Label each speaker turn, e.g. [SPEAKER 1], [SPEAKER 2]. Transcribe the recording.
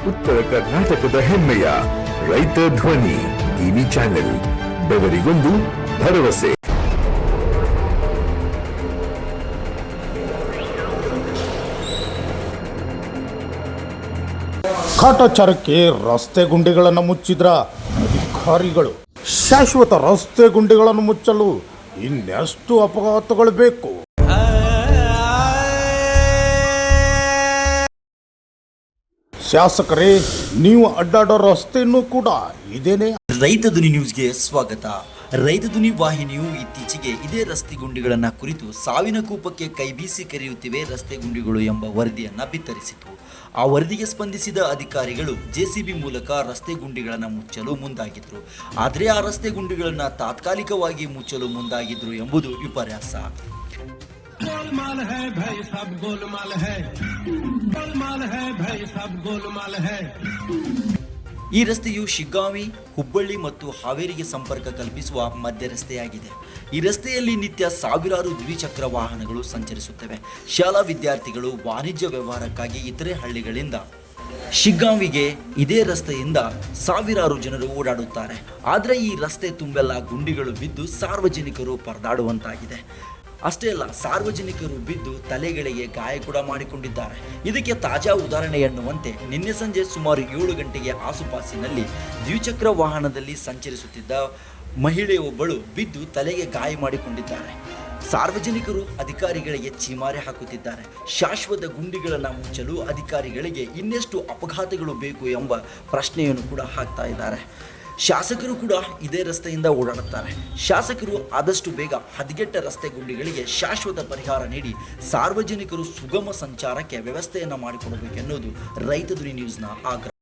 [SPEAKER 1] ಉತ್ತರ ಕರ್ನಾಟಕದ ಹೆಮ್ಮೆಯ ರೈತ ಧ್ವನಿ ಟಿವಿ ಚಾನೆಲ್, ಬೆವರಿಗೊಂದು ಭರವಸೆ.
[SPEAKER 2] ಕಾಟಾಚಾರಕ್ಕೆ ರಸ್ತೆ ಗುಂಡಿಗಳನ್ನು ಮುಚ್ಚಿದ್ರ ಅಧಿಕಾರಿಗಳು. ಶಾಶ್ವತ ರಸ್ತೆ ಗುಂಡಿಗಳನ್ನು ಮುಚ್ಚಲು ಇನ್ನೆಷ್ಟು ಅಪಘಾತಗಳು ಬೇಕು? ಶಾಸಕರೇ, ನೀವು ಅಡ್ಡಾಡೋ ರಸ್ತೆಯನ್ನು ಕೂಡ ಇದೇನೆ.
[SPEAKER 3] ರೈತ ಧ್ವನಿ ನ್ಯೂಸ್ಗೆ ಸ್ವಾಗತ. ರೈತ ಧ್ವನಿ ವಾಹಿನಿಯು ಇತ್ತೀಚೆಗೆ ಇದೇ ರಸ್ತೆ ಗುಂಡಿಗಳನ್ನು ಕುರಿತು ಸಾವಿನ ಕೂಪಕ್ಕೆ ಕೈಬೀಸಿ ಕರೆಯುತ್ತಿವೆ ರಸ್ತೆ ಗುಂಡಿಗಳು ಎಂಬ ವರದಿಯನ್ನು ಬಿತ್ತರಿಸಿತು. ಆ ವರದಿಗೆ ಸ್ಪಂದಿಸಿದ ಅಧಿಕಾರಿಗಳು ಜೆಸಿಬಿ ಮೂಲಕ ರಸ್ತೆ ಗುಂಡಿಗಳನ್ನು ಮುಚ್ಚಲು ಮುಂದಾಗಿದ್ರು. ಆದರೆ ಆ ರಸ್ತೆ ಗುಂಡಿಗಳನ್ನು ತಾತ್ಕಾಲಿಕವಾಗಿ ಮುಚ್ಚಲು ಮುಂದಾಗಿದ್ರು ಎಂಬುದು ವಿಪರ್ಯಾಸ.
[SPEAKER 4] गोलमाल है भाई, सब गोलमाल है, गोलमाल है भाई, सब गोलमाल है.
[SPEAKER 3] ಈ ರಸ್ತೆಯು ಶಿಗ್ಗಾಂವಿ, ಹುಬ್ಬಳ್ಳಿ ಮತ್ತು ಹಾವೇರಿಗೆ ಸಂಪರ್ಕ ಕಲ್ಪಿಸುವ ಮಧ್ಯ ರಸ್ತೆಯಾಗಿದೆ. ಈ ರಸ್ತೆಯಲ್ಲಿ ನಿತ್ಯ ಸಾವಿರಾರು ದ್ವಿಚಕ್ರ ವಾಹನಗಳು ಸಂಚರಿಸುತ್ತವೆ. ಶಾಲಾ ವಿದ್ಯಾರ್ಥಿಗಳು ವಾಣಿಜ್ಯ ವ್ಯವಹಾರಕ್ಕಾಗಿ ಇತರೆ ಹಳ್ಳಿಗಳಿಂದ ಶಿಗ್ಗಾಂವಿಗೆ ಇದೇ ರಸ್ತೆಯಿಂದ ಸಾವಿರಾರು ಜನರು ಓಡಾಡುತ್ತಾರೆ. ಆದರೆ ಈ ರಸ್ತೆ ತುಂಬೆಲ್ಲ ಗುಂಡಿಗಳು ಬಿದ್ದು ಸಾರ್ವಜನಿಕರು ಪರದಾಡುವಂತಾಗಿದೆ. ಅಷ್ಟೇ ಅಲ್ಲ, ಸಾರ್ವಜನಿಕರು ಬಿದ್ದು ತಲೆಗಳಿಗೆ ಗಾಯ ಕೂಡ ಮಾಡಿಕೊಂಡಿದ್ದಾರೆ. ಇದಕ್ಕೆ ತಾಜಾ ಉದಾಹರಣೆ ಎನ್ನುವಂತೆ ನಿನ್ನೆ ಸಂಜೆ ಸುಮಾರು 7 ಗಂಟೆಗೆ ಆಸುಪಾಸಿನಲ್ಲಿ ದ್ವಿಚಕ್ರ ವಾಹನದಲ್ಲಿ ಸಂಚರಿಸುತ್ತಿದ್ದ ಮಹಿಳೆಯೊಬ್ಬಳು ಬಿದ್ದು ತಲೆಗೆ ಗಾಯ ಮಾಡಿಕೊಂಡಿದ್ದಾರೆ. ಸಾರ್ವಜನಿಕರು ಅಧಿಕಾರಿಗಳಿಗೆ ಚೀಮಾರೆ ಹಾಕುತ್ತಿದ್ದಾರೆ. ಶಾಶ್ವತ ಗುಂಡಿಗಳನ್ನು ಮುಚ್ಚಲು ಅಧಿಕಾರಿಗಳಿಗೆ ಇನ್ನೆಷ್ಟು ಅಪಘಾತಗಳು ಬೇಕು ಎಂಬ ಪ್ರಶ್ನೆಯನ್ನು ಕೂಡ ಹಾಕ್ತಾ ಇದ್ದಾರೆ. ಶಾಸಕರು ಕೂಡ ಇದೇ ರಸ್ತೆಯಿಂದ ಓಡಾಡುತ್ತಾರೆ. ಶಾಸಕರು ಆದಷ್ಟು ಬೇಗ ಹದಗೆಟ್ಟ ರಸ್ತೆ ಗುಂಡಿಗಳಿಗೆ ಶಾಶ್ವತ ಪರಿಹಾರ ನೀಡಿ ಸಾರ್ವಜನಿಕರು ಸುಗಮ ಸಂಚಾರಕ್ಕೆ ವ್ಯವಸ್ಥೆಯನ್ನು ಮಾಡಿಕೊಡಬೇಕೆನ್ನುವುದು ರೈತ ಧ್ವನಿ ನ್ಯೂಸ್ನ ಆಗ್ರಹ.